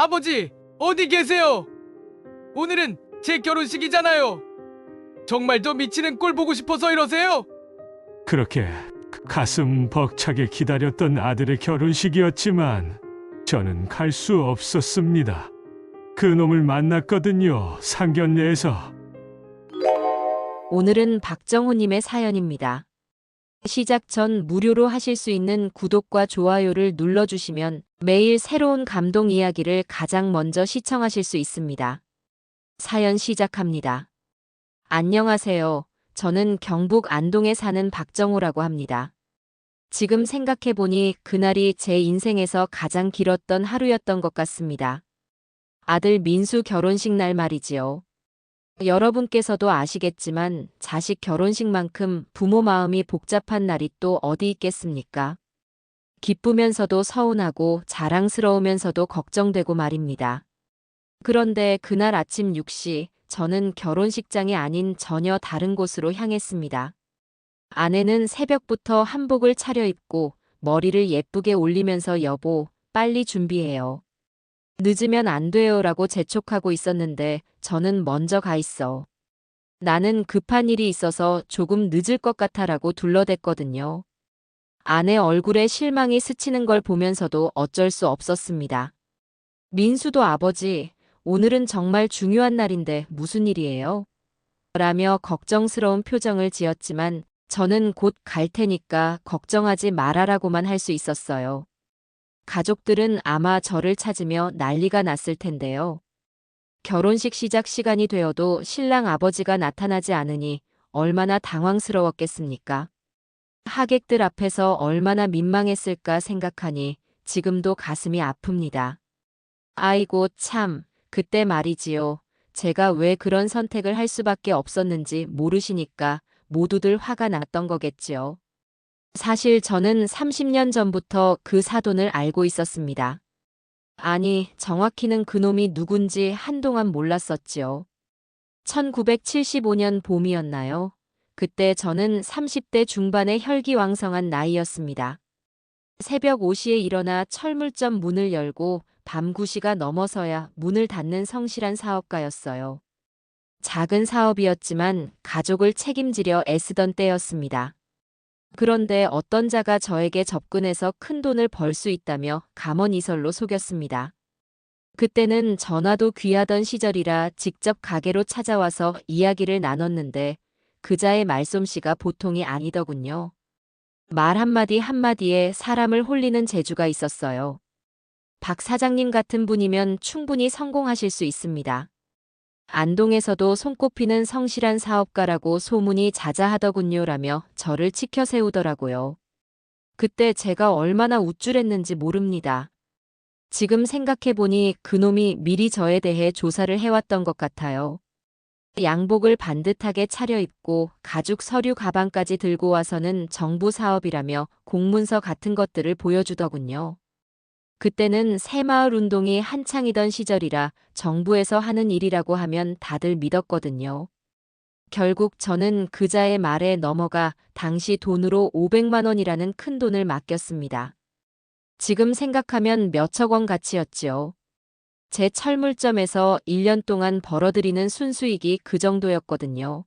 아버지, 어디 계세요? 오늘은 제 결혼식이잖아요. 정말 저 미치는 꼴 보고 싶어서 이러세요? 그렇게 가슴 벅차게 기다렸던 아들의 결혼식이었지만 저는 갈 수 없었습니다. 그 놈을 만났거든요, 상견례에서. 오늘은 박정호님의 사연입니다. 시작 전 무료로 하실 수 있는 구독과 좋아요를 눌러주시면 매일 새로운 감동 이야기를 가장 먼저 시청하실 수 있습니다. 사연 시작합니다. 안녕하세요. 저는 경북 안동에 사는 박정호라고 합니다. 지금 생각해보니 그날이 제 인생에서 가장 길었던 하루였던 것 같습니다. 아들 민수 결혼식 날 말이지요. 여러분께서도 아시겠지만 자식 결혼식만큼 부모 마음이 복잡한 날이 또 어디 있겠습니까? 기쁘면서도 서운하고 자랑스러우면서도 걱정되고 말입니다. 그런데 그날 아침 6시 저는 결혼식장이 아닌 전혀 다른 곳으로 향했습니다. 아내는 새벽부터 한복을 차려입고 머리를 예쁘게 올리면서 여보, 빨리 준비해요. 늦으면 안 돼요라고 재촉하고 있었는데 저는 먼저 가 있어. 나는 급한 일이 있어서 조금 늦을 것 같아라고 둘러댔거든요. 아내 얼굴에 실망이 스치는 걸 보면서도 어쩔 수 없었습니다. 민수도 아버지, 오늘은 정말 중요한 날인데 무슨 일이에요? 라며 걱정스러운 표정을 지었지만 저는 곧 갈 테니까 걱정하지 말아라고만 할 수 있었어요. 가족들은 아마 저를 찾으며 난리가 났을 텐데요. 결혼식 시작 시간이 되어도 신랑 아버지가 나타나지 않으니 얼마나 당황스러웠겠습니까? 하객들 앞에서 얼마나 민망했을까 생각하니 지금도 가슴이 아픕니다. 아이고 참, 그때 말이지요. 제가 왜 그런 선택을 할 수밖에 없었는지 모르시니까 모두들 화가 났던 거겠지요. 사실 저는 30년 전부터 그 사돈을 알고 있었습니다. 아니, 정확히는 그놈이 누군지 한동안 몰랐었지요. 1975년 봄이었나요? 그때 저는 30대 중반의 혈기왕성한 나이였습니다. 새벽 5시에 일어나 철물점 문을 열고 밤 9시가 넘어서야 문을 닫는 성실한 사업가였어요. 작은 사업이었지만 가족을 책임지려 애쓰던 때였습니다. 그런데 어떤 자가 저에게 접근해서 큰 돈을 벌 수 있다며 감언이설로 속였습니다. 그때는 전화도 귀하던 시절이라 직접 가게로 찾아와서 이야기를 나눴는데 그자의 말솜씨가 보통이 아니더군요. 말 한마디 한마디에 사람을 홀리는 재주가 있었어요. 박 사장님 같은 분이면 충분히 성공하실 수 있습니다. 안동에서도 손꼽히는 성실한 사업가라고 소문이 자자하더군요라며 저를 치켜 세우더라고요. 그때 제가 얼마나 우쭐했는지 모릅니다. 지금 생각해보니 그놈이 미리 저에 대해 조사를 해왔던 것 같아요. 양복을 반듯하게 차려입고 가죽 서류 가방까지 들고 와서는 정부 사업이라며 공문서 같은 것들을 보여주더군요. 그때는 새마을 운동이 한창이던 시절이라 정부에서 하는 일이라고 하면 다들 믿었거든요. 결국 저는 그자의 말에 넘어가 당시 돈으로 500만 원이라는 큰 돈을 맡겼습니다. 지금 생각하면 몇억 원 가치였지요. 제 철물점에서 1년 동안 벌어들이는 순수익이 그 정도였거든요.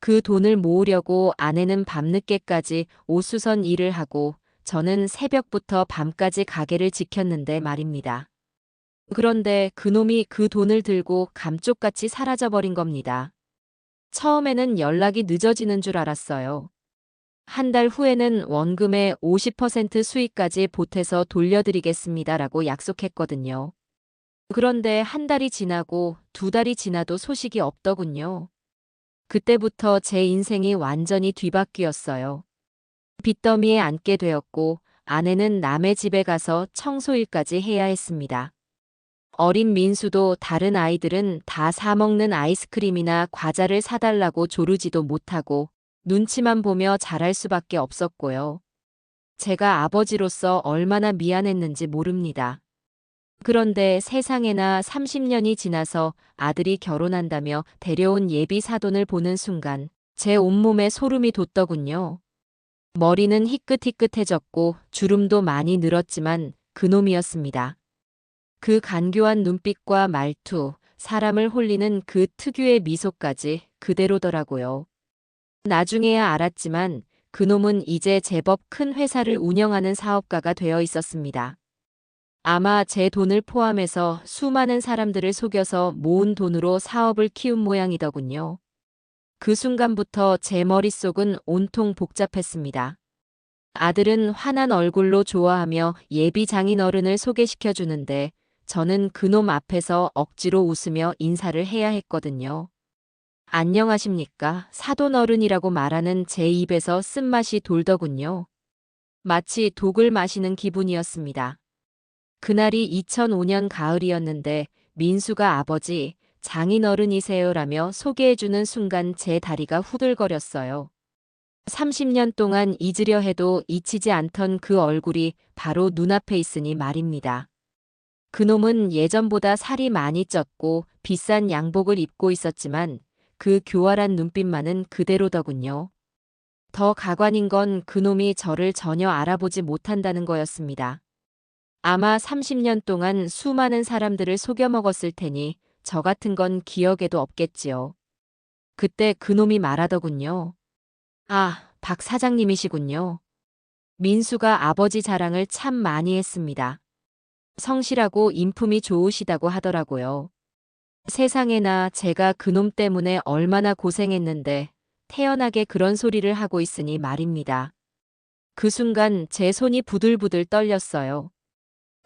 그 돈을 모으려고 아내는 밤늦게까지 옷수선 일을 하고 저는 새벽부터 밤까지 가게를 지켰는데 말입니다. 그런데 그놈이 그 돈을 들고 감쪽같이 사라져버린 겁니다. 처음에는 연락이 늦어지는 줄 알았어요. 한 달 후에는 원금의 50% 수익까지 보태서 돌려드리겠습니다라고 약속했거든요. 그런데 한 달이 지나고 두 달이 지나도 소식이 없더군요. 그때부터 제 인생이 완전히 뒤바뀌었어요. 빚더미에 앉게 되었고 아내는 남의 집에 가서 청소일까지 해야 했습니다. 어린 민수도 다른 아이들은 다 사먹는 아이스크림이나 과자를 사달라고 조르지도 못하고 눈치만 보며 자랄 수밖에 없었고요. 제가 아버지로서 얼마나 미안했는지 모릅니다. 그런데 세상에나 30년이 지나서 아들이 결혼한다며 데려온 예비 사돈을 보는 순간 제 온몸에 소름이 돋더군요. 머리는 희끗희끗해졌고 주름도 많이 늘었지만 그놈이었습니다. 그 간교한 눈빛과 말투, 사람을 홀리는 그 특유의 미소까지 그대로더라고요. 나중에야 알았지만 그놈은 이제 제법 큰 회사를 운영하는 사업가가 되어 있었습니다. 아마 제 돈을 포함해서 수많은 사람들을 속여서 모은 돈으로 사업을 키운 모양이더군요. 그 순간부터 제 머릿속은 온통 복잡했습니다. 아들은 환한 얼굴로 좋아하며 예비 장인어른을 소개시켜 주는데 저는 그놈 앞에서 억지로 웃으며 인사를 해야 했거든요. 안녕하십니까? 사돈어른이라고 말하는 제 입에서 쓴맛이 돌더군요. 마치 독을 마시는 기분이었습니다. 그날이 2005년 가을이었는데 민수가 아버지, 장인어른이세요라며 소개해주는 순간 제 다리가 후들거렸어요. 30년 동안 잊으려 해도 잊히지 않던 그 얼굴이 바로 눈앞에 있으니 말입니다. 그놈은 예전보다 살이 많이 쪘고 비싼 양복을 입고 있었지만 그 교활한 눈빛만은 그대로더군요. 더 가관인 건 그놈이 저를 전혀 알아보지 못한다는 거였습니다. 아마 30년 동안 수많은 사람들을 속여먹었을 테니 저 같은 건 기억에도 없겠지요. 그때 그놈이 말하더군요. 아, 박 사장님이시군요. 민수가 아버지 자랑을 참 많이 했습니다. 성실하고 인품이 좋으시다고 하더라고요. 세상에나 제가 그놈 때문에 얼마나 고생했는데 태연하게 그런 소리를 하고 있으니 말입니다. 그 순간 제 손이 부들부들 떨렸어요.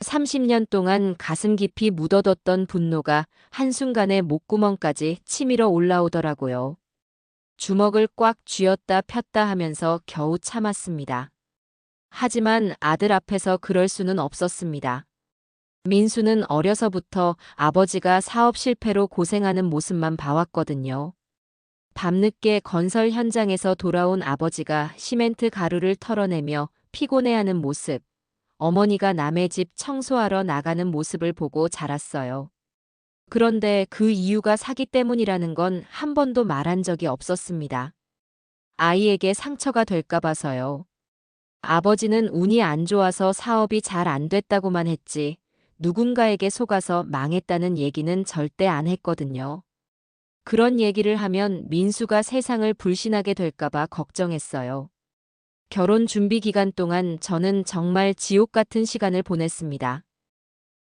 30년 동안 가슴 깊이 묻어뒀던 분노가 한순간에 목구멍까지 치밀어 올라오더라고요. 주먹을 꽉 쥐었다 폈다 하면서 겨우 참았습니다. 하지만 아들 앞에서 그럴 수는 없었습니다. 민수는 어려서부터 아버지가 사업 실패로 고생하는 모습만 봐왔거든요. 밤늦게 건설 현장에서 돌아온 아버지가 시멘트 가루를 털어내며 피곤해하는 모습, 어머니가 남의 집 청소하러 나가는 모습을 보고 자랐어요. 그런데 그 이유가 사기 때문이라는 건 한 번도 말한 적이 없었습니다. 아이에게 상처가 될까 봐서요. 아버지는 운이 안 좋아서 사업이 잘 안 됐다고만 했지 누군가에게 속아서 망했다는 얘기는 절대 안 했거든요. 그런 얘기를 하면 민수가 세상을 불신하게 될까 봐 걱정했어요. 결혼 준비 기간 동안 저는 정말 지옥 같은 시간을 보냈습니다.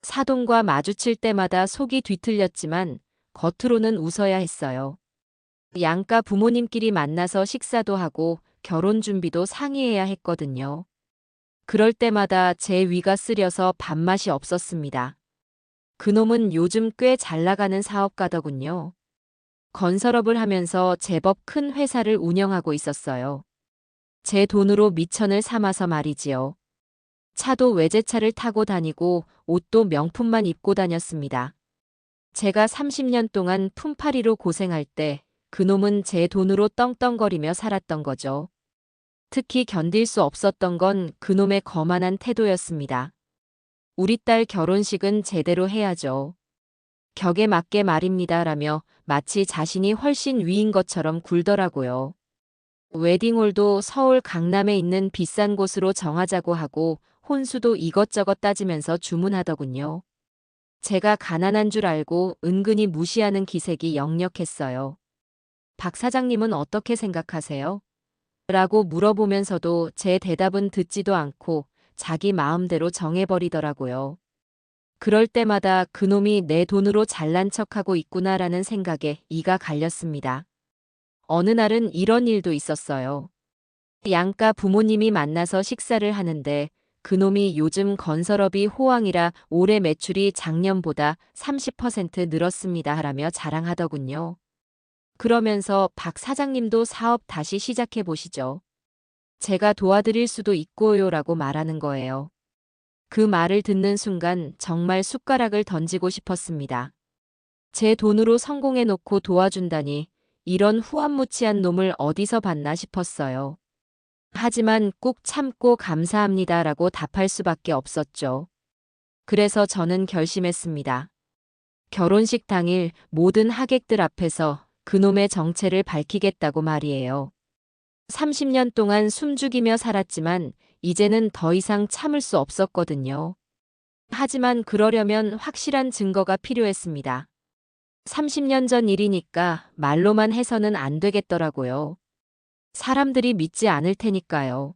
사돈과 마주칠 때마다 속이 뒤틀렸지만 겉으로는 웃어야 했어요. 양가 부모님끼리 만나서 식사도 하고 결혼 준비도 상의해야 했거든요. 그럴 때마다 제 위가 쓰려서 밥맛이 없었습니다. 그놈은 요즘 꽤 잘 나가는 사업가더군요. 건설업을 하면서 제법 큰 회사를 운영하고 있었어요. 제 돈으로 미천을 삼아서 말이지요. 차도 외제차를 타고 다니고 옷도 명품만 입고 다녔습니다. 제가 30년 동안 품팔이로 고생할 때 그놈은 제 돈으로 떵떵거리며 살았던 거죠. 특히 견딜 수 없었던 건 그놈의 거만한 태도였습니다. 우리 딸 결혼식은 제대로 해야죠. 격에 맞게 말입니다라며 마치 자신이 훨씬 위인 것처럼 굴더라고요. 웨딩홀도 서울 강남에 있는 비싼 곳으로 정하자고 하고 혼수도 이것저것 따지면서 주문하더군요. 제가 가난한 줄 알고 은근히 무시하는 기색이 역력했어요. 박 사장님은 어떻게 생각하세요? 라고 물어보면서도 제 대답은 듣지도 않고 자기 마음대로 정해버리더라고요. 그럴 때마다 그놈이 내 돈으로 잘난 척하고 있구나라는 생각에 이가 갈렸습니다. 어느 날은 이런 일도 있었어요. 양가 부모님이 만나서 식사를 하는데 그놈이 요즘 건설업이 호황이라 올해 매출이 작년보다 30% 늘었습니다 라며 자랑하더군요. 그러면서 박 사장님도 사업 다시 시작해 보시죠. 제가 도와드릴 수도 있고요 라고 말하는 거예요. 그 말을 듣는 순간 정말 숟가락을 던지고 싶었습니다. 제 돈으로 성공해 놓고 도와준다니 이런 후안무치한 놈을 어디서 봤나 싶었어요. 하지만 꾹 참고 감사합니다라고 답할 수밖에 없었죠. 그래서 저는 결심했습니다. 결혼식 당일 모든 하객들 앞에서 그놈의 정체를 밝히겠다고 말이에요. 30년 동안 숨죽이며 살았지만 이제는 더 이상 참을 수 없었거든요. 하지만 그러려면 확실한 증거가 필요했습니다. 30년 전 일이니까 말로만 해서는 안 되겠더라고요. 사람들이 믿지 않을 테니까요.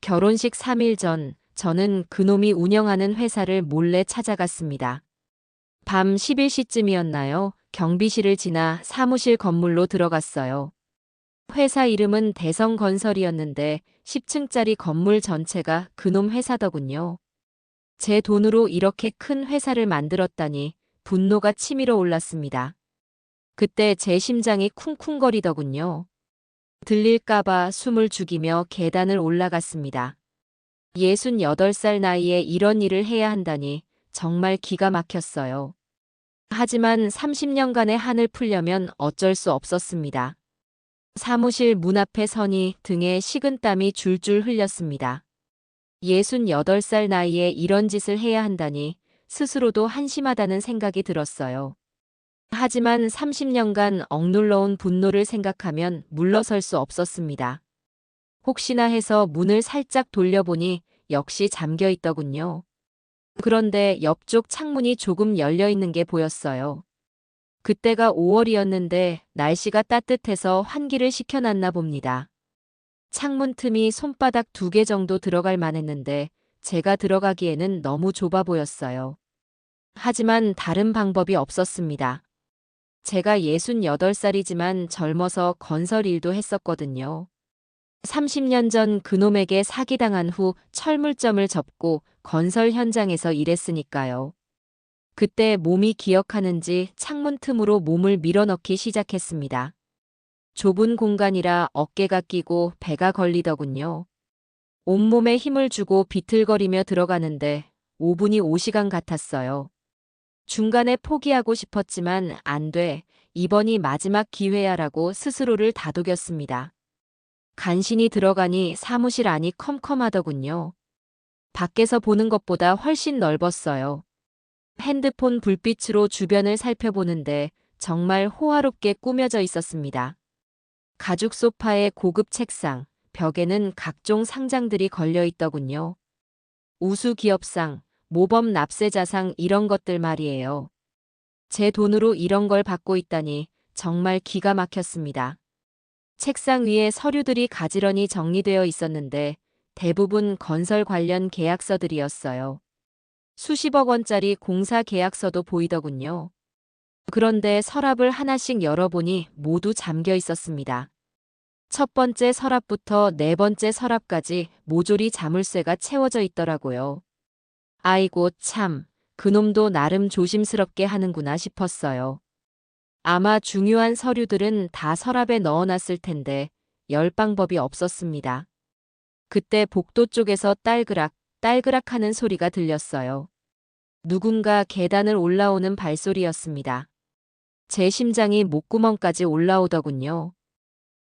결혼식 3일 전, 저는 그놈이 운영하는 회사를 몰래 찾아갔습니다. 밤 11시쯤이었나요? 경비실을 지나 사무실 건물로 들어갔어요. 회사 이름은 대성건설이었는데 10층짜리 건물 전체가 그놈 회사더군요. 제 돈으로 이렇게 큰 회사를 만들었다니 분노가 치밀어 올랐습니다. 그때 제 심장이 쿵쿵거리더군요. 들릴까봐 숨을 죽이며 계단을 올라갔습니다. 68살 나이에 이런 일을 해야 한다니 정말 기가 막혔어요. 하지만 30년간의 한을 풀려면 어쩔 수 없었습니다. 사무실 문 앞에 서니 등에 식은땀이 줄줄 흘렸습니다. 68살 나이에 이런 짓을 해야 한다니 스스로도 한심하다는 생각이 들었어요. 하지만 30년간 억눌러온 분노를 생각하면 물러설 수 없었습니다. 혹시나 해서 문을 살짝 돌려보니 역시 잠겨 있더군요. 그런데 옆쪽 창문이 조금 열려 있는 게 보였어요. 그때가 5월이었는데 날씨가 따뜻해서 환기를 시켜놨나 봅니다. 창문 틈이 손바닥 2개 정도 들어갈 만했는데 제가 들어가기에는 너무 좁아 보였어요. 하지만 다른 방법이 없었습니다. 제가 68살이지만 젊어서 건설 일도 했었거든요. 30년 전 그놈에게 사기당한 후 철물점을 접고 건설 현장에서 일했으니까요. 그때 몸이 기억하는지 창문 틈으로 몸을 밀어넣기 시작했습니다. 좁은 공간이라 어깨가 끼고 배가 걸리더군요. 온몸에 힘을 주고 비틀거리며 들어가는데 5분이 5시간 같았어요. 중간에 포기하고 싶었지만 안 돼, 이번이 마지막 기회야라고 스스로를 다독였습니다. 간신히 들어가니 사무실 안이 컴컴하더군요. 밖에서 보는 것보다 훨씬 넓었어요. 핸드폰 불빛으로 주변을 살펴보는데 정말 호화롭게 꾸며져 있었습니다. 가죽 소파에 고급 책상, 벽에는 각종 상장들이 걸려 있더군요. 우수 기업상, 모범 납세자상 이런 것들 말이에요. 제 돈으로 이런 걸 받고 있다니 정말 기가 막혔습니다. 책상 위에 서류들이 가지런히 정리되어 있었는데 대부분 건설 관련 계약서들이었어요. 수십억 원짜리 공사 계약서도 보이더군요. 그런데 서랍을 하나씩 열어보니 모두 잠겨 있었습니다. 첫 번째 서랍부터 네 번째 서랍까지 모조리 자물쇠가 채워져 있더라고요. 아이고 참, 그놈도 나름 조심스럽게 하는구나 싶었어요. 아마 중요한 서류들은 다 서랍에 넣어놨을 텐데 열 방법이 없었습니다. 그때 복도 쪽에서 딸그락, 딸그락 하는 소리가 들렸어요. 누군가 계단을 올라오는 발소리였습니다. 제 심장이 목구멍까지 올라오더군요.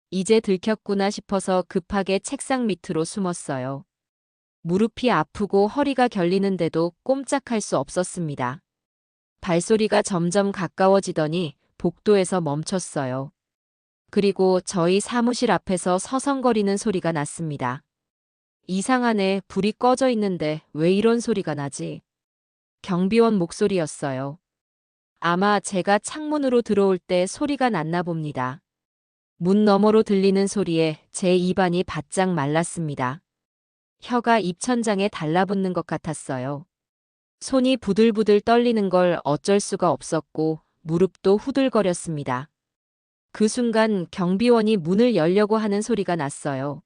이제 들켰구나 싶어서 급하게 책상 밑으로 숨었어요. 무릎이 아프고 허리가 결리는데도 꼼짝할 수 없었습니다. 발소리가 점점 가까워지더니 복도에서 멈췄어요. 그리고 저희 사무실 앞에서 서성거리는 소리가 났습니다. 이상하네, 불이 꺼져 있는데 왜 이런 소리가 나지? 경비원 목소리였어요. 아마 제가 창문으로 들어올 때 소리가 났나 봅니다. 문 너머로 들리는 소리에 제 입안이 바짝 말랐습니다. 혀가 입천장에 달라붙는 것 같았어요. 손이 부들부들 떨리는 걸 어쩔 수가 없었고 무릎도 후들거렸습니다. 그 순간 경비원이 문을 열려고 하는 소리가 났어요.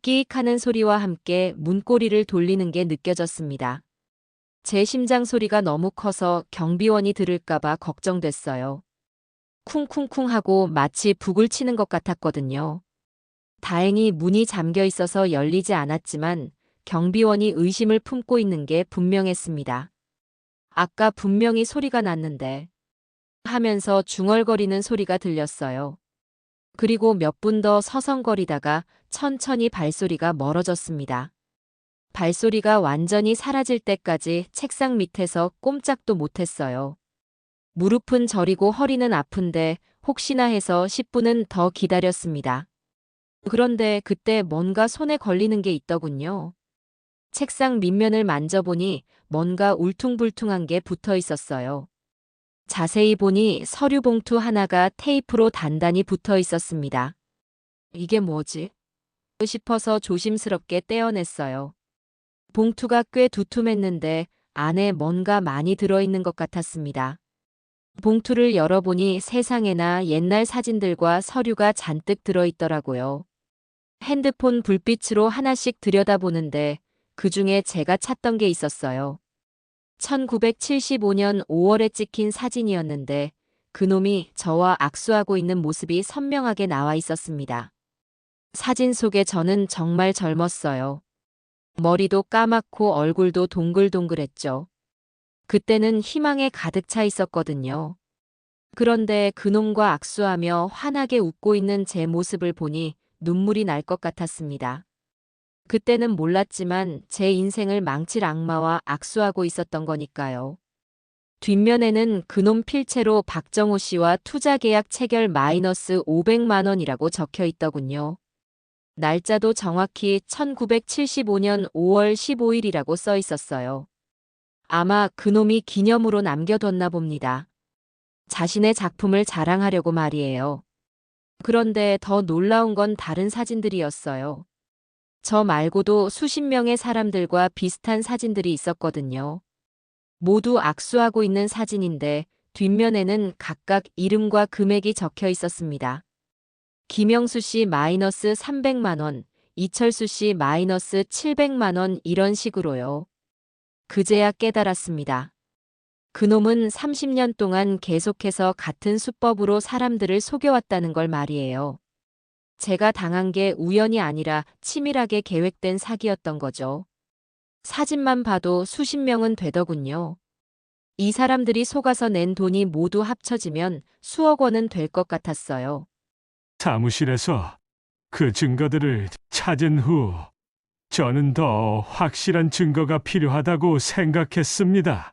끼익 하는 소리와 함께 문고리를 돌리는 게 느껴졌습니다. 제 심장 소리가 너무 커서 경비원이 들을까봐 걱정됐어요. 쿵쿵쿵 하고 마치 북을 치는 것 같았거든요. 다행히 문이 잠겨 있어서 열리지 않았지만 경비원이 의심을 품고 있는 게 분명했습니다. 아까 분명히 소리가 났는데 하면서 중얼거리는 소리가 들렸어요. 그리고 몇 분 더 서성거리다가 천천히 발소리가 멀어졌습니다. 발소리가 완전히 사라질 때까지 책상 밑에서 꼼짝도 못했어요. 무릎은 저리고 허리는 아픈데 혹시나 해서 10분은 더 기다렸습니다. 그런데 그때 뭔가 손에 걸리는 게 있더군요. 책상 밑면을 만져보니 뭔가 울퉁불퉁한 게 붙어 있었어요. 자세히 보니 서류 봉투 하나가 테이프로 단단히 붙어 있었습니다. 이게 뭐지? 싶어서 조심스럽게 떼어냈어요. 봉투가 꽤 두툼했는데 안에 뭔가 많이 들어있는 것 같았습니다. 봉투를 열어보니 세상에나 옛날 사진들과 서류가 잔뜩 들어있더라고요. 핸드폰 불빛으로 하나씩 들여다보는데 그 중에 제가 찾던 게 있었어요. 1975년 5월에 찍힌 사진이었는데 그놈이 저와 악수하고 있는 모습이 선명하게 나와 있었습니다. 사진 속에 저는 정말 젊었어요. 머리도 까맣고 얼굴도 동글동글했죠. 그때는 희망에 가득 차 있었거든요. 그런데 그놈과 악수하며 환하게 웃고 있는 제 모습을 보니 눈물이 날 것 같았습니다. 그때는 몰랐지만 제 인생을 망칠 악마와 악수하고 있었던 거니까요. 뒷면에는 그놈 필체로 박정호 씨와 투자계약 체결 마이너스 500만 원이라고 적혀 있더군요. 날짜도 정확히 1975년 5월 15일이라고 써 있었어요. 아마 그놈이 기념으로 남겨뒀나 봅니다. 자신의 작품을 자랑하려고 말이에요. 그런데 더 놀라운 건 다른 사진들이었어요. 저 말고도 수십 명의 사람들과 비슷한 사진들이 있었거든요. 모두 악수하고 있는 사진인데 뒷면에는 각각 이름과 금액이 적혀 있었습니다. 김영수 씨 마이너스 300만 원, 이철수 씨 마이너스 700만 원 이런 식으로요. 그제야 깨달았습니다. 그놈은 30년 동안 계속해서 같은 수법으로 사람들을 속여왔다는 걸 말이에요. 제가 당한 게 우연이 아니라 치밀하게 계획된 사기였던 거죠. 사진만 봐도 수십 명은 되더군요. 이 사람들이 속아서 낸 돈이 모두 합쳐지면 수억 원은 될 것 같았어요. 사무실에서 그 증거들을 찾은 후 저는 더 확실한 증거가 필요하다고 생각했습니다.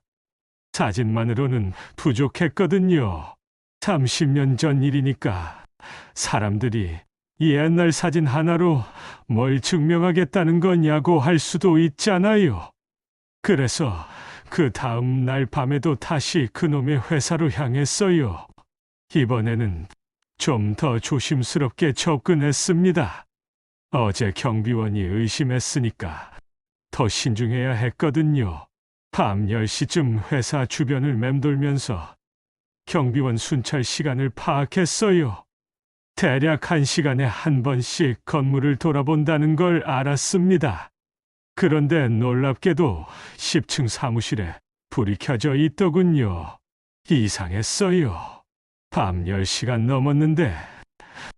사진만으로는 부족했거든요. 30년 전 일이니까 사람들이 옛날 사진 하나로 뭘 증명하겠다는 거냐고 할 수도 있잖아요. 그래서 그 다음 날 밤에도 다시 그놈의 회사로 향했어요. 이번에는 좀 더 조심스럽게 접근했습니다. 어제 경비원이 의심했으니까 더 신중해야 했거든요. 밤 10시쯤 회사 주변을 맴돌면서 경비원 순찰 시간을 파악했어요. 대략 1시간에 한 번씩 건물을 돌아본다는 걸 알았습니다. 그런데 놀랍게도 10층 사무실에 불이 켜져 있더군요. 이상했어요. 밤 10시가 넘었는데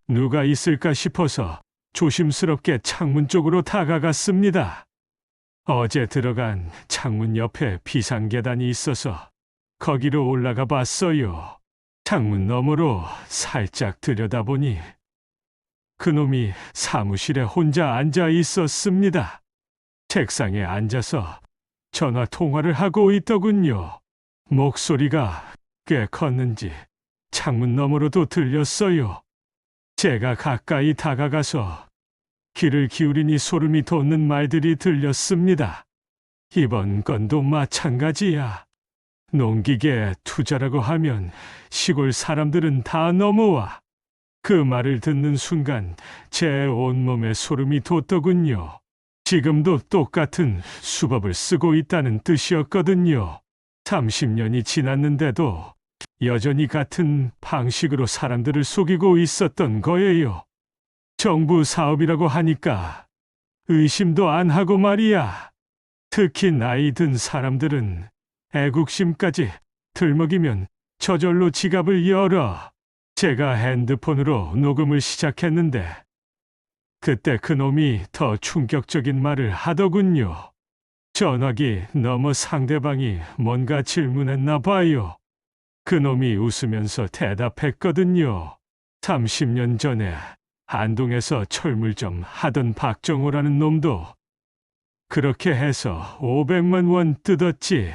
누가 있을까 싶어서 조심스럽게 창문 쪽으로 다가갔습니다. 어제 들어간 창문 옆에 비상계단이 있어서 거기로 올라가 봤어요. 창문 너머로 살짝 들여다보니 그놈이 사무실에 혼자 앉아 있었습니다. 책상에 앉아서 전화 통화를 하고 있더군요. 목소리가 꽤 컸는지 창문 너머로도 들렸어요. 제가 가까이 다가가서 귀를 기울이니 소름이 돋는 말들이 들렸습니다. 이번 건도 마찬가지야. 농기계 투자라고 하면 시골 사람들은 다 넘어와. 그 말을 듣는 순간 제 온몸에 소름이 돋더군요. 지금도 똑같은 수법을 쓰고 있다는 뜻이었거든요. 30년이 지났는데도 여전히 같은 방식으로 사람들을 속이고 있었던 거예요. 정부 사업이라고 하니까 의심도 안 하고 말이야. 특히 나이 든 사람들은 애국심까지 들먹이면 저절로 지갑을 열어. 제가 핸드폰으로 녹음을 시작했는데 그때 그놈이 더 충격적인 말을 하더군요. 전화기 너머 상대방이 뭔가 질문했나 봐요. 그놈이 웃으면서 대답했거든요. 30년 전에 안동에서 철물점 하던 박정호라는 놈도 그렇게 해서 500만 원 뜯었지.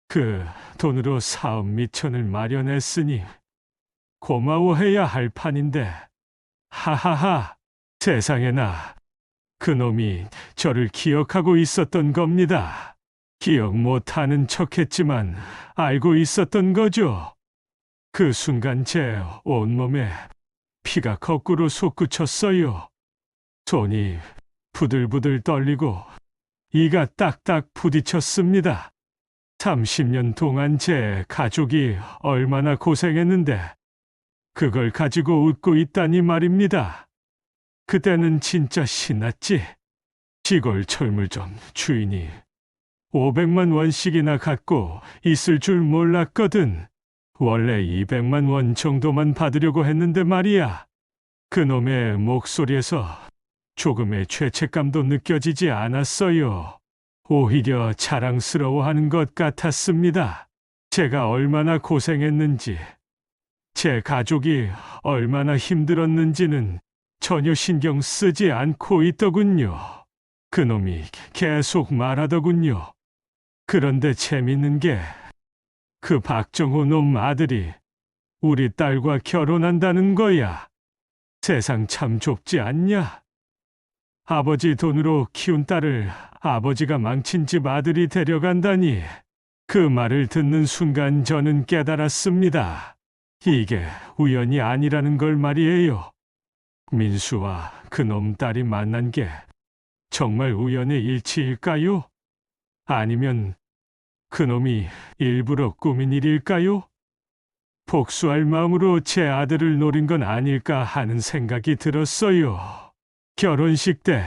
그 돈으로 사업 미천을 마련했으니 고마워해야 할 판인데. 하하하. 세상에나 그놈이 저를 기억하고 있었던 겁니다. 기억 못하는 척했지만 알고 있었던 거죠. 그 순간 제 온몸에 피가 거꾸로 솟구쳤어요. 손이 부들부들 떨리고 이가 딱딱 부딪혔습니다. 30년 동안 제 가족이 얼마나 고생했는데 그걸 가지고 웃고 있다니 말입니다. 그때는 진짜 신났지. 시골 철물점 주인이 500만 원씩이나 갖고 있을 줄 몰랐거든. 원래 200만 원 정도만 받으려고 했는데 말이야. 그놈의 목소리에서 조금의 죄책감도 느껴지지 않았어요. 오히려 자랑스러워하는 것 같았습니다. 제가 얼마나 고생했는지, 제 가족이 얼마나 힘들었는지는 전혀 신경 쓰지 않고 있더군요. 그놈이 계속 말하더군요. 그런데 재밌는 게 그 박정호 놈 아들이 우리 딸과 결혼한다는 거야. 세상 참 좁지 않냐? 아버지 돈으로 키운 딸을 아버지가 망친 집 아들이 데려간다니. 그 말을 듣는 순간 저는 깨달았습니다. 이게 우연이 아니라는 걸 말이에요. 민수와 그놈 딸이 만난 게 정말 우연의 일치일까요? 아니면 그놈이 일부러 꾸민 일일까요? 복수할 마음으로 제 아들을 노린 건 아닐까 하는 생각이 들었어요. 결혼식 때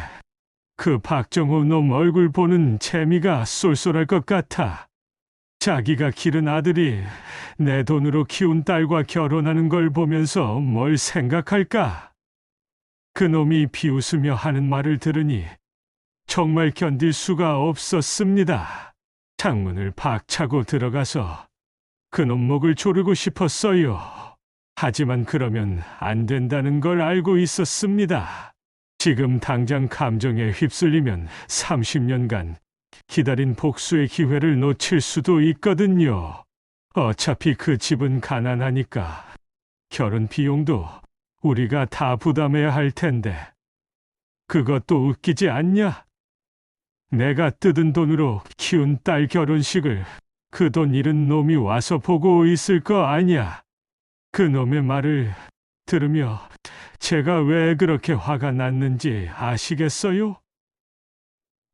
그 박정호 놈 얼굴 보는 재미가 쏠쏠할 것 같아. 자기가 기른 아들이 내 돈으로 키운 딸과 결혼하는 걸 보면서 뭘 생각할까? 그놈이 비웃으며 하는 말을 들으니 정말 견딜 수가 없었습니다. 창문을 박차고 들어가서 그놈 목을 조르고 싶었어요. 하지만 그러면 안 된다는 걸 알고 있었습니다. 지금 당장 감정에 휩쓸리면 30년간 기다린 복수의 기회를 놓칠 수도 있거든요. 어차피 그 집은 가난하니까 결혼 비용도 우리가 다 부담해야 할 텐데. 그것도 웃기지 않냐? 내가 뜯은 돈으로 키운 딸 결혼식을 그 돈 잃은 놈이 와서 보고 있을 거 아니야. 그 놈의 말을 들으며 제가 왜 그렇게 화가 났는지 아시겠어요?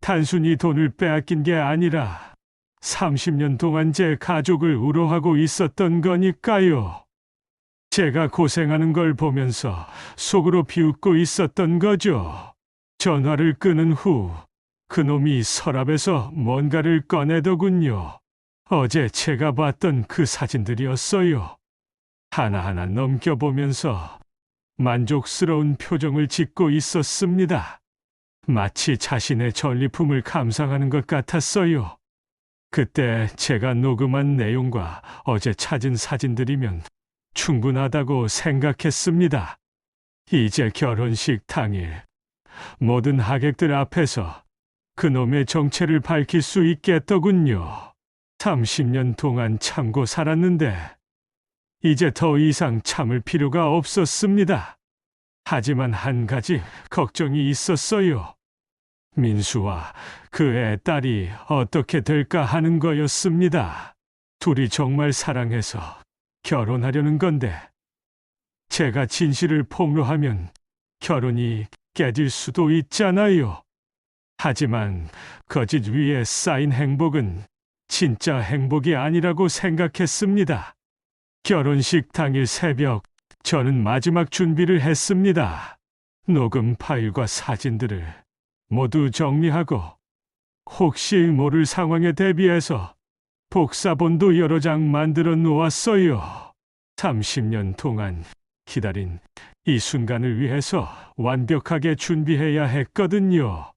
단순히 돈을 빼앗긴 게 아니라 30년 동안 제 가족을 우러하고 있었던 거니까요. 제가 고생하는 걸 보면서 속으로 비웃고 있었던 거죠. 전화를 끊은 후 그놈이 서랍에서 뭔가를 꺼내더군요. 어제 제가 봤던 그 사진들이었어요. 하나하나 넘겨보면서 만족스러운 표정을 짓고 있었습니다. 마치 자신의 전리품을 감상하는 것 같았어요. 그때 제가 녹음한 내용과 어제 찾은 사진들이면 충분하다고 생각했습니다. 이제 결혼식 당일 모든 하객들 앞에서 그놈의 정체를 밝힐 수 있겠더군요. 30년 동안 참고 살았는데 이제 더 이상 참을 필요가 없었습니다. 하지만 한 가지 걱정이 있었어요. 민수와 그 애 딸이 어떻게 될까 하는 거였습니다. 둘이 정말 사랑해서 결혼하려는 건데 제가 진실을 폭로하면 결혼이 깨질 수도 있잖아요. 하지만 거짓 위에 쌓인 행복은 진짜 행복이 아니라고 생각했습니다. 결혼식 당일 새벽 저는 마지막 준비를 했습니다. 녹음 파일과 사진들을 모두 정리하고 혹시 모를 상황에 대비해서 복사본도 여러 장 만들어 놓았어요. 30년 동안 기다린 이 순간을 위해서 완벽하게 준비해야 했거든요.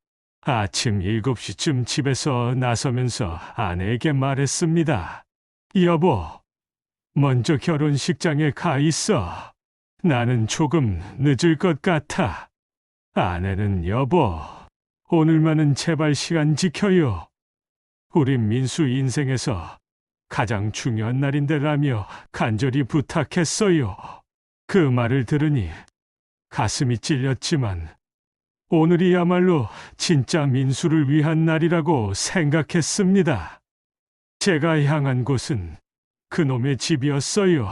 아침 7시쯤 집에서 나서면서 아내에게 말했습니다. 여보, 먼저 결혼식장에 가 있어. 나는 조금 늦을 것 같아. 아내는 여보, 오늘만은 제발 시간 지켜요. 우리 민수 인생에서 가장 중요한 날인데라며 간절히 부탁했어요. 그 말을 들으니 가슴이 찔렸지만 오늘이야말로 진짜 민수를 위한 날이라고 생각했습니다. 제가 향한 곳은 그놈의 집이었어요.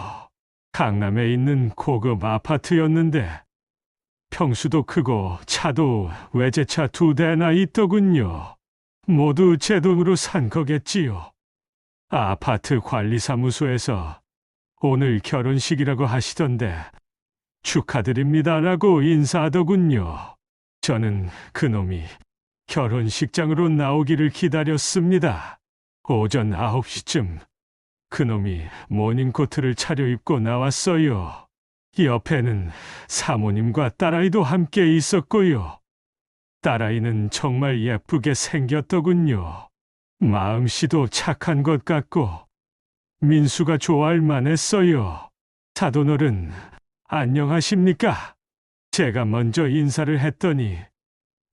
강남에 있는 고급 아파트였는데 평수도 크고 차도 외제차 2대나 있더군요. 모두 제 돈으로 산 거겠지요. 아파트 관리사무소에서 오늘 결혼식이라고 하시던데 축하드립니다라고 인사하더군요. 저는 그놈이 결혼식장으로 나오기를 기다렸습니다. 오전 9시쯤 그놈이 모닝코트를 차려입고 나왔어요. 옆에는 사모님과 딸아이도 함께 있었고요. 딸아이는 정말 예쁘게 생겼더군요. 마음씨도 착한 것 같고 민수가 좋아할 만했어요. 사돈어른, 안녕하십니까? 제가 먼저 인사를 했더니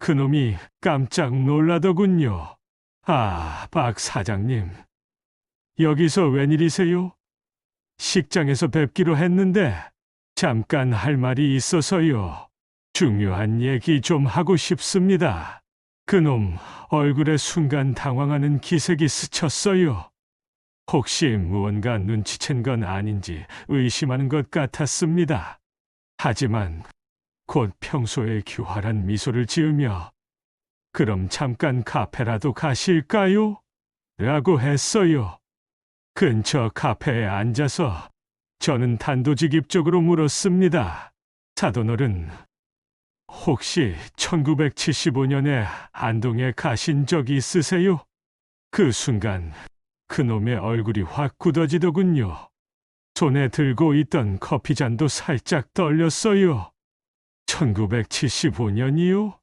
그놈이 깜짝 놀라더군요. 아, 박 사장님. 여기서 웬일이세요? 식장에서 뵙기로 했는데 잠깐 할 말이 있어서요. 중요한 얘기 좀 하고 싶습니다. 그놈 얼굴에 순간 당황하는 기색이 스쳤어요. 혹시 무언가 눈치챈 건 아닌지 의심하는 것 같았습니다. 하지만 곧 평소에 교활한 미소를 지으며 그럼 잠깐 카페라도 가실까요? 라고 했어요. 근처 카페에 앉아서 저는 단도직입적으로 물었습니다. 사돈어른, 혹시 1975년에 안동에 가신 적 있으세요? 그 순간 그놈의 얼굴이 확 굳어지더군요. 손에 들고 있던 커피잔도 살짝 떨렸어요. 1975년이요?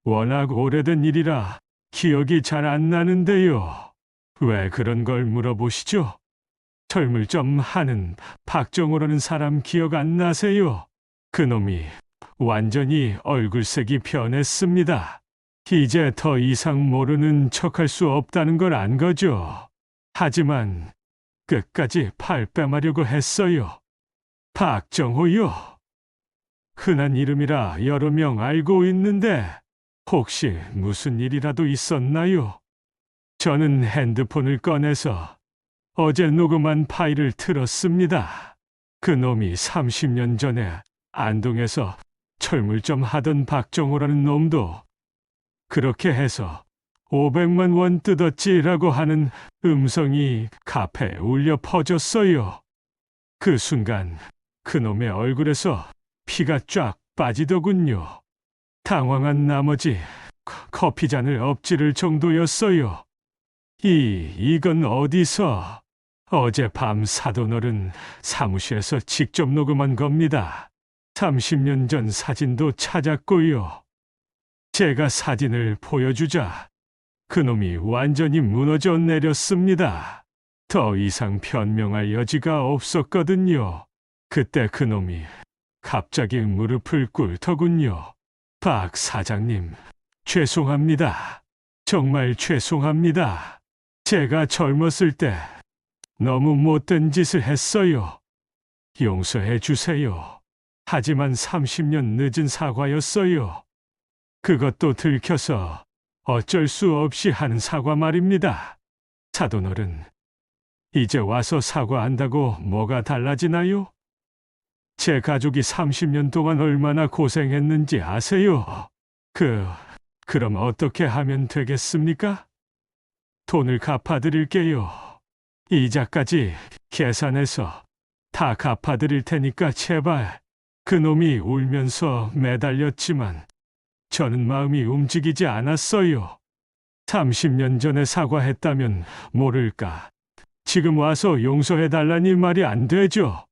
워낙 오래된 일이라 기억이 잘 안 나는데요. 왜 그런 걸 물어보시죠? 철물점 하는 박정호라는 사람 기억 안 나세요? 그놈이 완전히 얼굴색이 변했습니다. 이제 더 이상 모르는 척할 수 없다는 걸 안 거죠. 하지만 끝까지 발뺌하려고 했어요. 박정호요. 흔한 이름이라 여러 명 알고 있는데 혹시 무슨 일이라도 있었나요? 저는 핸드폰을 꺼내서 어제 녹음한 파일을 틀었습니다. 그놈이 30년 전에 안동에서 철물점 하던 박정호라는 놈도 그렇게 해서 500만 원 뜯었지라고 하는 음성이 카페에 울려 퍼졌어요. 그 순간 그놈의 얼굴에서 피가 쫙 빠지더군요. 당황한 나머지 커피잔을 엎지를 정도였어요. 이건 어디서? 어젯밤 사돈어른 사무실에서 직접 녹음한 겁니다. 30년 전 사진도 찾았고요. 제가 사진을 보여주자 그놈이 완전히 무너져 내렸습니다. 더 이상 변명할 여지가 없었거든요. 그때 그놈이 갑자기 무릎을 꿇더군요. 박 사장님, 죄송합니다. 정말 죄송합니다. 제가 젊었을 때 너무 못된 짓을 했어요. 용서해 주세요. 하지만 30년 늦은 사과였어요. 그것도 들켜서 어쩔 수 없이 하는 사과 말입니다. 사돈어른, 이제 와서 사과한다고 뭐가 달라지나요? 제 가족이 30년 동안 얼마나 고생했는지 아세요? 그럼 어떻게 하면 되겠습니까? 돈을 갚아드릴게요. 이자까지 계산해서 다 갚아드릴 테니까 제발. 그놈이 울면서 매달렸지만 저는 마음이 움직이지 않았어요. 30년 전에 사과했다면 모를까. 지금 와서 용서해달라니 말이 안 되죠.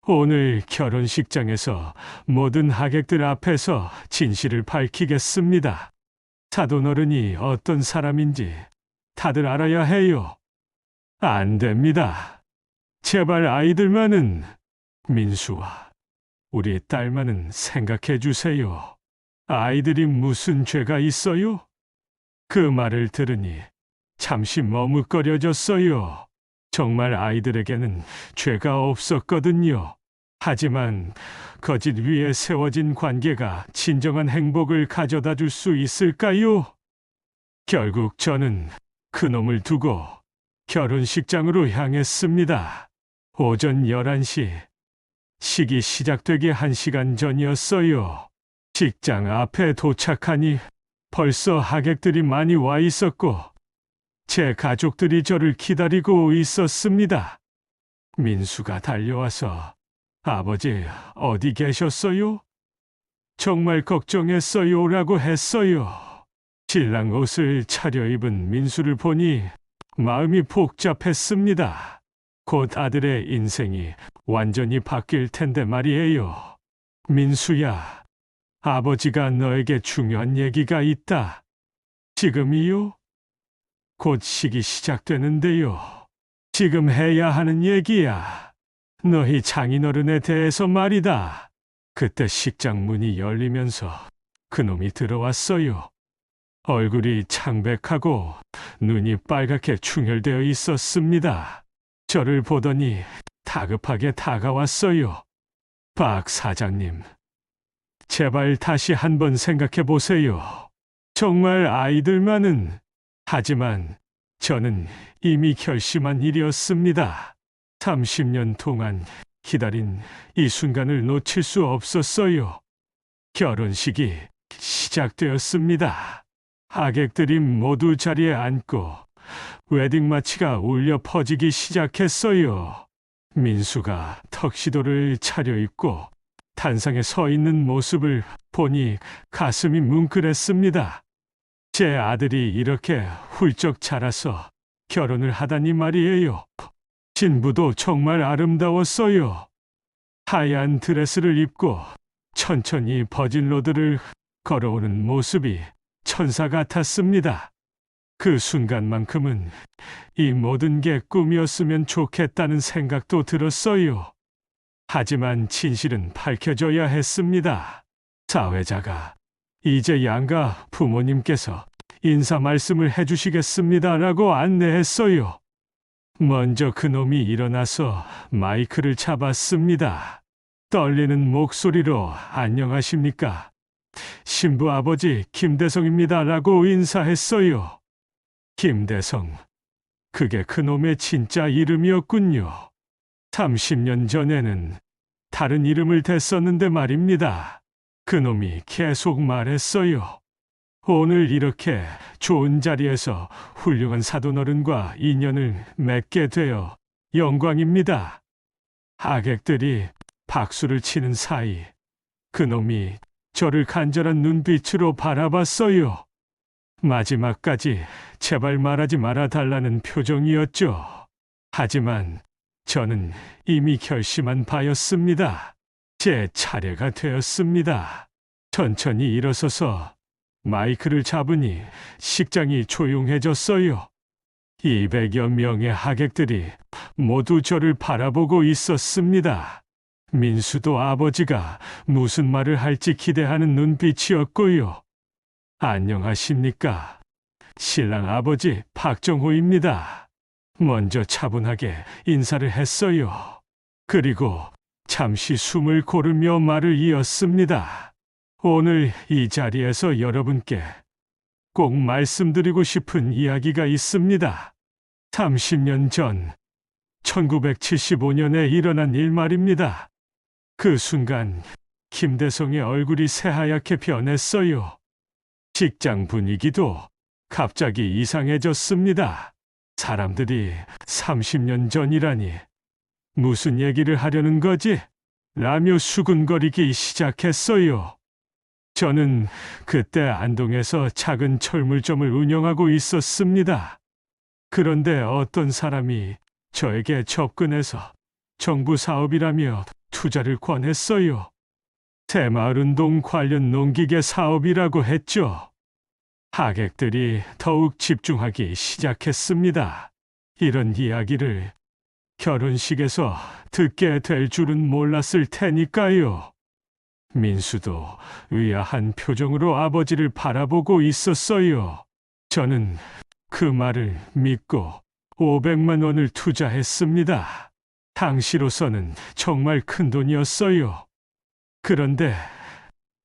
오늘 결혼식장에서 모든 하객들 앞에서 진실을 밝히겠습니다. 사돈어른이 어떤 사람인지 다들 알아야 해요. 안 됩니다. 제발 아이들만은, 민수와 우리 딸만은 생각해 주세요. 아이들이 무슨 죄가 있어요? 그 말을 들으니 잠시 머뭇거려졌어요. 정말 아이들에게는 죄가 없었거든요. 하지만 거짓 위에 세워진 관계가 진정한 행복을 가져다 줄 수 있을까요? 결국 저는 그놈을 두고 결혼식장으로 향했습니다. 오전 11시. 식이 시작되기 1시간 전이었어요. 식장 앞에 도착하니 벌써 하객들이 많이 와 있었고 제 가족들이 저를 기다리고 있었습니다. 민수가 달려와서 아버지 어디 계셨어요? 정말 걱정했어요라고 했어요. 신랑 옷을 차려입은 민수를 보니 마음이 복잡했습니다. 곧 아들의 인생이 완전히 바뀔 텐데 말이에요. 민수야, 아버지가 너에게 중요한 얘기가 있다. 지금이요? 곧 식이 시작되는데요. 지금 해야 하는 얘기야. 너희 장인어른에 대해서 말이다. 그때 식장 문이 열리면서 그놈이 들어왔어요. 얼굴이 창백하고 눈이 빨갛게 충혈되어 있었습니다. 저를 보더니 다급하게 다가왔어요. 박 사장님, 제발 다시 한번 생각해 보세요. 정말 아이들만은, 하지만 저는 이미 결심한 일이었습니다. 30년 동안 기다린 이 순간을 놓칠 수 없었어요. 결혼식이 시작되었습니다. 하객들이 모두 자리에 앉고 웨딩마치가 울려 퍼지기 시작했어요. 민수가 턱시도를 차려입고 단상에 서 있는 모습을 보니 가슴이 뭉클했습니다. 제 아들이 이렇게 훌쩍 자라서 결혼을 하다니 말이에요. 신부도 정말 아름다웠어요. 하얀 드레스를 입고 천천히 버진로드를 걸어오는 모습이 천사 같았습니다. 그 순간만큼은 이 모든 게 꿈이었으면 좋겠다는 생각도 들었어요. 하지만 진실은 밝혀져야 했습니다. 사회자가 이제 양가 부모님께서 인사 말씀을 해주시겠습니다라고 안내했어요. 먼저 그놈이 일어나서 마이크를 잡았습니다. 떨리는 목소리로 안녕하십니까? 신부 아버지 김대성입니다라고 인사했어요. 김대성, 그게 그놈의 진짜 이름이었군요. 30년 전에는 다른 이름을 댔었는데 말입니다. 그놈이 계속 말했어요. 오늘 이렇게 좋은 자리에서 훌륭한 사돈어른과 인연을 맺게 되어 영광입니다. 하객들이 박수를 치는 사이 그놈이 저를 간절한 눈빛으로 바라봤어요. 마지막까지 제발 말하지 말아달라는 표정이었죠. 하지만 저는 이미 결심한 바였습니다. 제 차례가 되었습니다. 천천히 일어서서 마이크를 잡으니 식장이 조용해졌어요. 200여 명의 하객들이 모두 저를 바라보고 있었습니다. 민수도 아버지가 무슨 말을 할지 기대하는 눈빛이었고요. 안녕하십니까? 신랑 아버지 박정호입니다. 먼저 차분하게 인사를 했어요. 그리고 잠시 숨을 고르며 말을 이었습니다. 오늘 이 자리에서 여러분께 꼭 말씀드리고 싶은 이야기가 있습니다. 30년 전 1975년에 일어난 일 말입니다. 그 순간 김대성의 얼굴이 새하얗게 변했어요. 직장 분위기도 갑자기 이상해졌습니다. 사람들이 30년 전이라니 무슨 얘기를 하려는 거지? 라며 수군거리기 시작했어요. 저는 그때 안동에서 작은 철물점을 운영하고 있었습니다. 그런데 어떤 사람이 저에게 접근해서 정부 사업이라며 투자를 권했어요. 새마을운동 관련 농기계 사업이라고 했죠. 하객들이 더욱 집중하기 시작했습니다. 이런 이야기를 결혼식에서 듣게 될 줄은 몰랐을 테니까요. 민수도 의아한 표정으로 아버지를 바라보고 있었어요. 저는 그 말을 믿고 500만 원을 투자했습니다. 당시로서는 정말 큰 돈이었어요. 그런데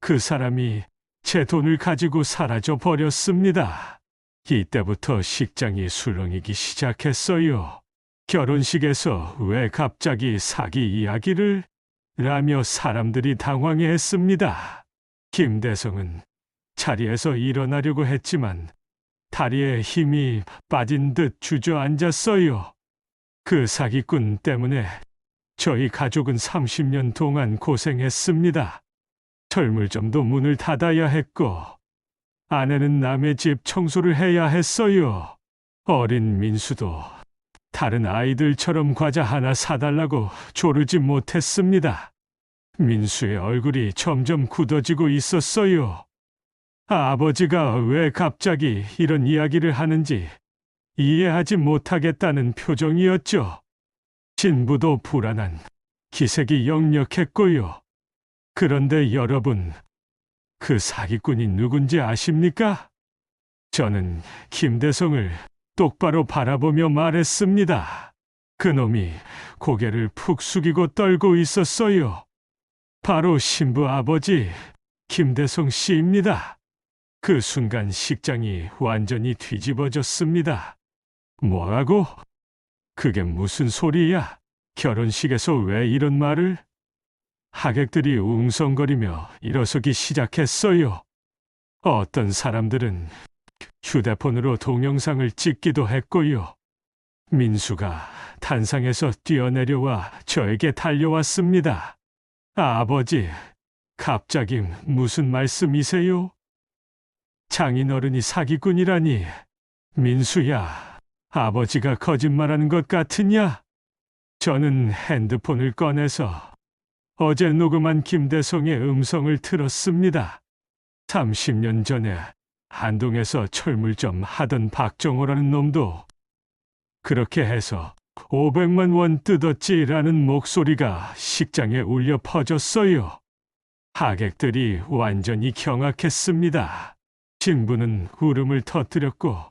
그 사람이 제 돈을 가지고 사라져 버렸습니다. 이때부터 식장이 술렁이기 시작했어요. 결혼식에서 왜 갑자기 사기 이야기를? 라며 사람들이 당황해했습니다. 김대성은 자리에서 일어나려고 했지만 다리에 힘이 빠진 듯 주저앉았어요. 그 사기꾼 때문에 저희 가족은 30년 동안 고생했습니다. 철물점도 문을 닫아야 했고 아내는 남의 집 청소를 해야 했어요. 어린 민수도 다른 아이들처럼 과자 하나 사달라고 조르지 못했습니다. 민수의 얼굴이 점점 굳어지고 있었어요. 아버지가 왜 갑자기 이런 이야기를 하는지 이해하지 못하겠다는 표정이었죠. 신부도 불안한 기색이 역력했고요. 그런데 여러분, 그 사기꾼이 누군지 아십니까? 저는 김대성을 똑바로 바라보며 말했습니다. 그놈이 고개를 푹 숙이고 떨고 있었어요. 바로 신부 아버지 김대성 씨입니다. 그 순간 식장이 완전히 뒤집어졌습니다. 뭐라고? 그게 무슨 소리야? 결혼식에서 왜 이런 말을? 하객들이 웅성거리며 일어서기 시작했어요. 어떤 사람들은 휴대폰으로 동영상을 찍기도 했고요. 민수가 단상에서 뛰어내려와 저에게 달려왔습니다. 아버지, 갑자기 무슨 말씀이세요? 장인어른이 사기꾼이라니. 민수야, 아버지가 거짓말하는 것 같으냐? 저는 핸드폰을 꺼내서 어제 녹음한 김대성의 음성을 들었습니다. 30년 전에 안동에서 철물점 하던 박정호라는 놈도 그렇게 해서 500만 원 뜯었지라는 목소리가 식장에 울려 퍼졌어요. 하객들이 완전히 경악했습니다. 신부는 울음을 터뜨렸고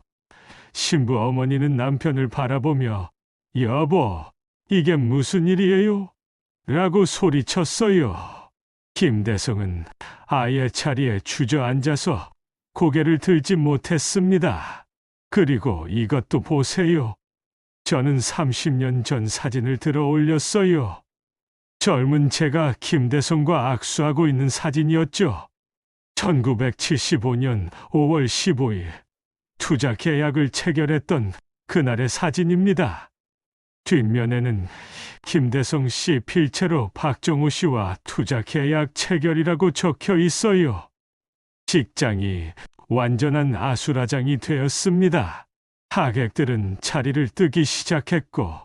신부 어머니는 남편을 바라보며 여보, 이게 무슨 일이에요? 라고 소리쳤어요. 김대성은 아예 자리에 주저앉아서 고개를 들지 못했습니다. 그리고 이것도 보세요. 저는 30년 전 사진을 들어 올렸어요. 젊은 제가 김대성과 악수하고 있는 사진이었죠. 1975년 5월 15일 투자 계약을 체결했던 그날의 사진입니다. 뒷면에는 김대성 씨 필체로 박정호 씨와 투자 계약 체결이라고 적혀 있어요. 식장이 완전한 아수라장이 되었습니다. 하객들은 자리를 뜨기 시작했고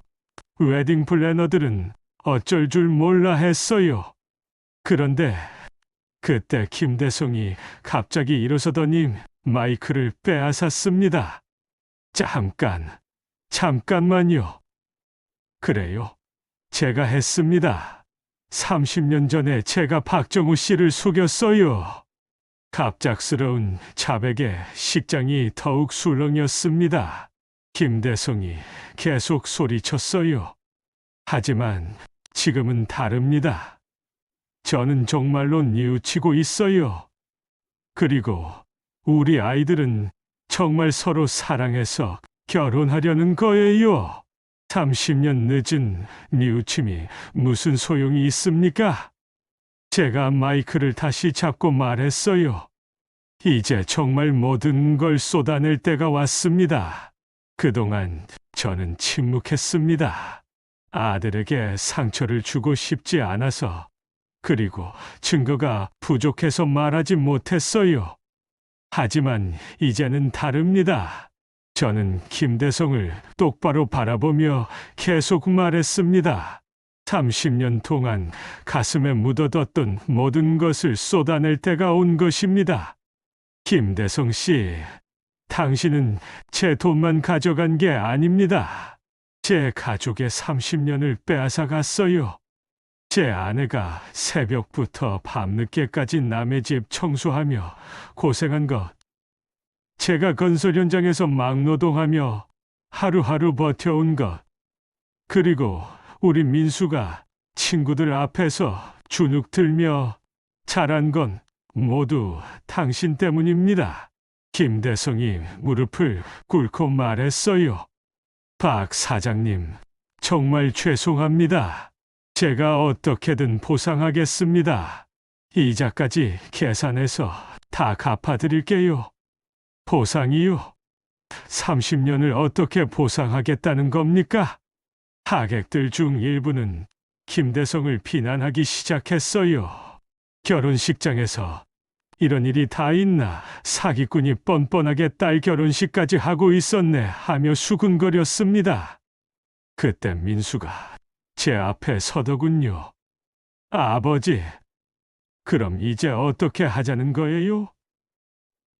웨딩 플래너들은 어쩔 줄 몰라 했어요. 그런데 그때 김대성이 갑자기 일어서더니 마이크를 빼앗았습니다. 잠깐만요. 그래요. 제가 했습니다. 30년 전에 제가 박정우 씨를 속였어요. 갑작스러운 자백에 식장이 더욱 술렁였습니다. 김대성이 계속 소리쳤어요. 하지만 지금은 다릅니다. 저는 정말로 뉘우치고 있어요. 그리고 우리 아이들은 정말 서로 사랑해서 결혼하려는 거예요. 30년 늦은 뉘우침이 무슨 소용이 있습니까? 제가 마이크를 다시 잡고 말했어요. 이제 정말 모든 걸 쏟아낼 때가 왔습니다. 그동안 저는 침묵했습니다. 아들에게 상처를 주고 싶지 않아서, 그리고 증거가 부족해서 말하지 못했어요. 하지만 이제는 다릅니다. 저는 김대성을 똑바로 바라보며 계속 말했습니다. 30년 동안 가슴에 묻어뒀던 모든 것을 쏟아낼 때가 온 것입니다. 김대성 씨, 당신은 제 돈만 가져간 게 아닙니다. 제 가족의 30년을 빼앗아 갔어요. 제 아내가 새벽부터 밤늦게까지 남의 집 청소하며 고생한 것, 제가 건설 현장에서 막노동하며 하루하루 버텨온 것, 그리고 우리 민수가 친구들 앞에서 주눅 들며 잘한 건 모두 당신 때문입니다. 김대성이 무릎을 꿇고 말했어요. 박 사장님, 정말 죄송합니다. 제가 어떻게든 보상하겠습니다. 이자까지 계산해서 다 갚아드릴게요. 보상이요? 30년을 어떻게 보상하겠다는 겁니까? 하객들 중 일부는 김대성을 비난하기 시작했어요. 결혼식장에서 이런 일이 다 있나, 사기꾼이 뻔뻔하게 딸 결혼식까지 하고 있었네 하며 수군거렸습니다. 그때 민수가 제 앞에 서더군요. 아버지, 그럼 이제 어떻게 하자는 거예요?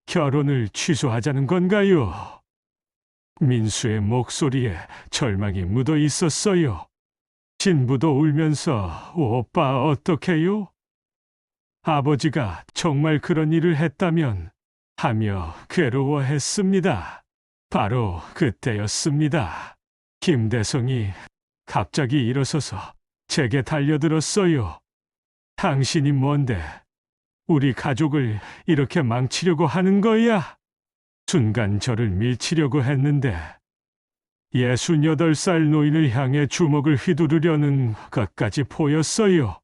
결혼을 취소하자는 건가요? 민수의 목소리에 절망이 묻어 있었어요. 신부도 울면서 오빠 어떡해요? 아버지가 정말 그런 일을 했다면 하며 괴로워했습니다. 바로 그때였습니다. 김대성이 갑자기 일어서서 제게 달려들었어요. 당신이 뭔데 우리 가족을 이렇게 망치려고 하는 거야? 순간 저를 밀치려고 했는데 68살 노인을 향해 주먹을 휘두르려는 것까지 보였어요.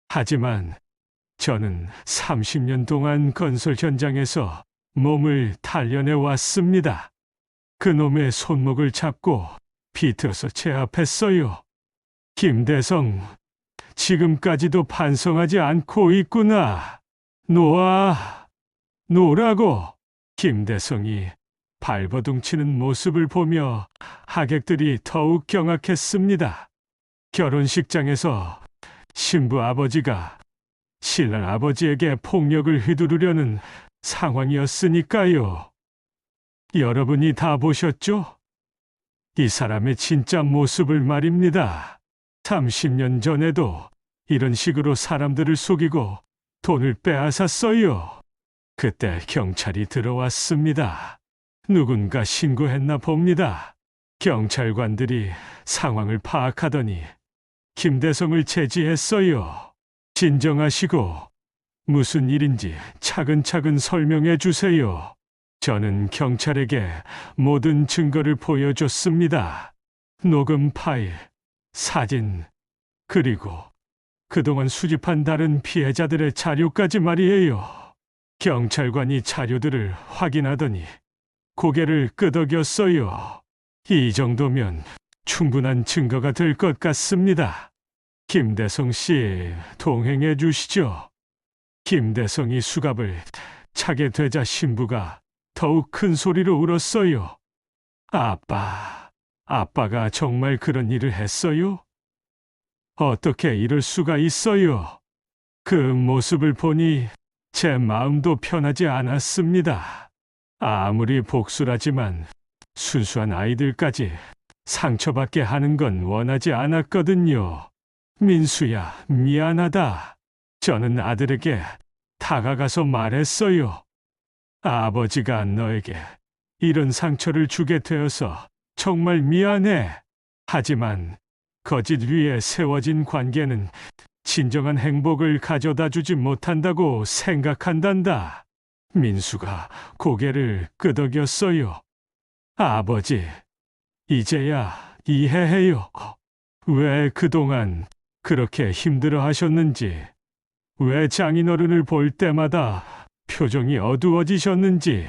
하지만 저는 30년 동안 건설 현장에서 몸을 단련해 왔습니다. 그놈의 손목을 잡고 비틀어서 제압했어요. 김대성, 지금까지도 반성하지 않고 있구나. 놓아, 놓으라고. 김대성이 발버둥치는 모습을 보며 하객들이 더욱 경악했습니다. 결혼식장에서 신부 아버지가 신랑 아버지에게 폭력을 휘두르려는 상황이었으니까요. 여러분이 다 보셨죠? 이 사람의 진짜 모습을 말입니다. 30년 전에도 이런 식으로 사람들을 속이고 돈을 빼앗았어요. 그때 경찰이 들어왔습니다. 누군가 신고했나 봅니다. 경찰관들이 상황을 파악하더니 김대성을 제지했어요. 진정하시고 무슨 일인지 차근차근 설명해 주세요. 저는 경찰에게 모든 증거를 보여줬습니다. 녹음 파일, 사진, 그리고 그동안 수집한 다른 피해자들의 자료까지 말이에요. 경찰관이 자료들을 확인하더니 고개를 끄덕였어요. 이 정도면 충분한 증거가 될 것 같습니다. 김대성 씨, 동행해 주시죠. 김대성이 수갑을 차게 되자 신부가 더욱 큰 소리로 울었어요. 아빠가 정말 그런 일을 했어요? 어떻게 이럴 수가 있어요? 그 모습을 보니 제 마음도 편하지 않았습니다. 아무리 복수라지만 순수한 아이들까지 상처받게 하는 건 원하지 않았거든요. 민수야, 미안하다. 저는 아들에게 다가가서 말했어요. 아버지가 너에게 이런 상처를 주게 되어서 정말 미안해. 하지만 거짓 위에 세워진 관계는 진정한 행복을 가져다 주지 못한다고 생각한단다. 민수가 고개를 끄덕였어요. 아버지, 이제야 이해해요. 왜 그동안 그렇게 힘들어 하셨는지, 왜 장인어른을 볼 때마다 표정이 어두워지셨는지.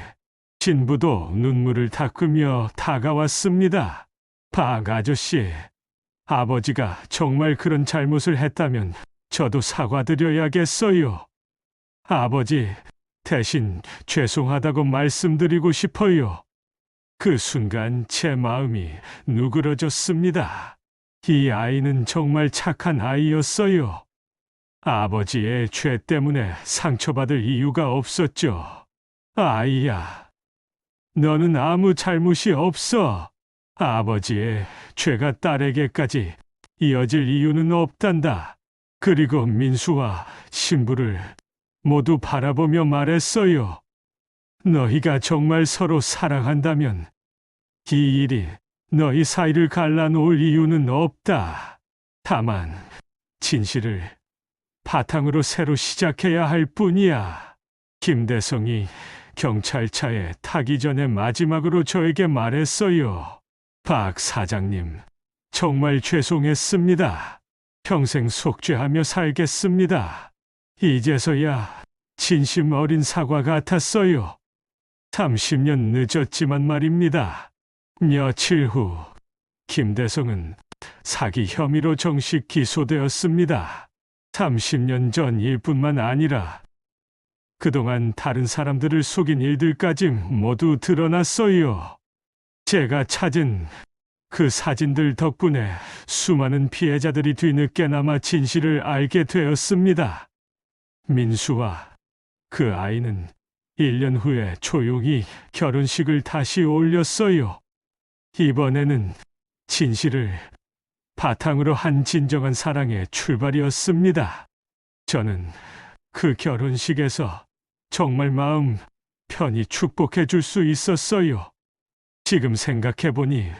신부도 눈물을 닦으며 다가왔습니다. 박 아저씨, 아버지가 정말 그런 잘못을 했다면 저도 사과드려야겠어요. 아버지, 대신 죄송하다고 말씀드리고 싶어요. 그 순간 제 마음이 누그러졌습니다. 이 아이는 정말 착한 아이였어요. 아버지의 죄 때문에 상처받을 이유가 없었죠. 아이야, 너는 아무 잘못이 없어. 아버지의 죄가 딸에게까지 이어질 이유는 없단다. 그리고 민수와 신부를 모두 바라보며 말했어요. 너희가 정말 서로 사랑한다면 이 일이 너희 사이를 갈라놓을 이유는 없다. 다만 진실을 바탕으로 새로 시작해야 할 뿐이야. 김대성이 경찰차에 타기 전에 마지막으로 저에게 말했어요. 박 사장님, 정말 죄송했습니다. 평생 속죄하며 살겠습니다. 이제서야 진심 어린 사과 같았어요. 30년 늦었지만 말입니다. 며칠 후 김대성은 사기 혐의로 정식 기소되었습니다. 30년 전 일뿐만 아니라 그동안 다른 사람들을 속인 일들까지 모두 드러났어요. 제가 찾은 그 사진들 덕분에 수많은 피해자들이 뒤늦게나마 진실을 알게 되었습니다. 민수와 그 아이는 1년 후에 조용히 결혼식을 다시 올렸어요. 이번에는 진실을 바탕으로 한 진정한 사랑의 출발이었습니다. 저는 그 결혼식에서 정말 마음 편히 축복해 줄 수 있었어요. 지금 생각해보니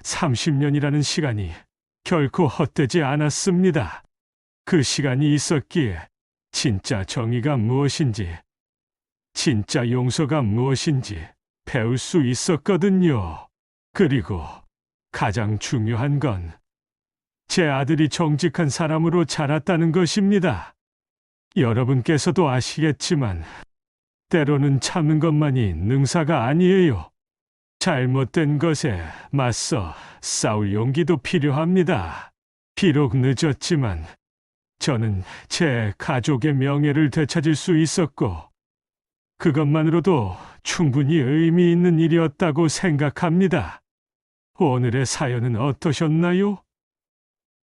30년이라는 시간이 결코 헛되지 않았습니다. 그 시간이 있었기에 진짜 정의가 무엇인지, 진짜 용서가 무엇인지 배울 수 있었거든요. 그리고 가장 중요한 건 제 아들이 정직한 사람으로 자랐다는 것입니다. 여러분께서도 아시겠지만 때로는 참는 것만이 능사가 아니에요. 잘못된 것에 맞서 싸울 용기도 필요합니다. 비록 늦었지만 저는 제 가족의 명예를 되찾을 수 있었고 그것만으로도 충분히 의미 있는 일이었다고 생각합니다. 오늘의 사연은 어떠셨나요?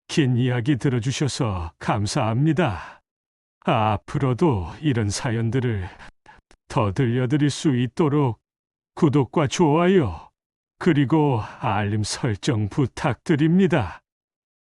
긴 이야기 들어주셔서 감사합니다. 앞으로도 이런 사연들을 더 들려드릴 수 있도록 구독과 좋아요, 그리고 알림 설정 부탁드립니다.